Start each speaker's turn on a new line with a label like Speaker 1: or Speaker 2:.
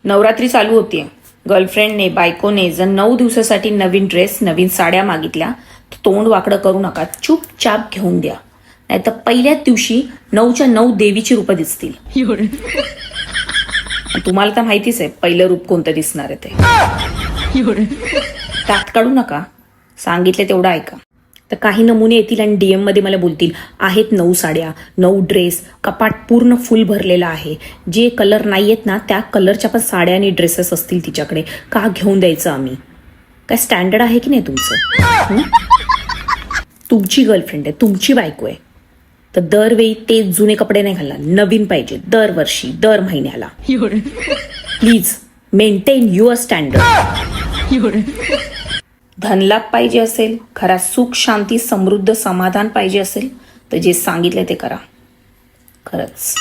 Speaker 1: नवरात्री चालू होतीये. गर्लफ्रेंडने बायकोने जर 9 दिवसासाठी नवीन ड्रेस नवीन साड्या मागितल्या तर तोंड वाकडं करू नका, चुपचाप घेऊन द्या. नाहीतर पहिल्याच दिवशी 9च्या 9 देवीची रूपं दिसतील. तुम्हाला तर माहितीच आहे पहिलं रूप कोणतं दिसणार आहे ते. दात काढू नका, सांगितले तेवढं ऐका. तर काही नमुने येतील आणि DM मध्ये मला बोलतील आहेत 9 साड्या 9 ड्रेस, कपाट पूर्ण फुल भरलेला आहे, जे कलर नाही आहेत ना त्या कलरच्या पण साड्या आणि ड्रेसेस असतील तिच्याकडे, का घेऊन द्यायचं आम्ही? काय स्टँडर्ड आहे की नाही तुमचं? तुमची गर्लफ्रेंड आहे, तुमची बायको आहे, तर दरवेळी तेच जुने कपडे नाही घालणार, नवीन पाहिजे दरवर्षी दर महिन्याला. Please maintain your standard. धनलाभ पाहिजे असेल, घरात सुख शांती समृद्ध समाधान पाहिजे असेल तर जे सांगितलं ते करा. खरंच.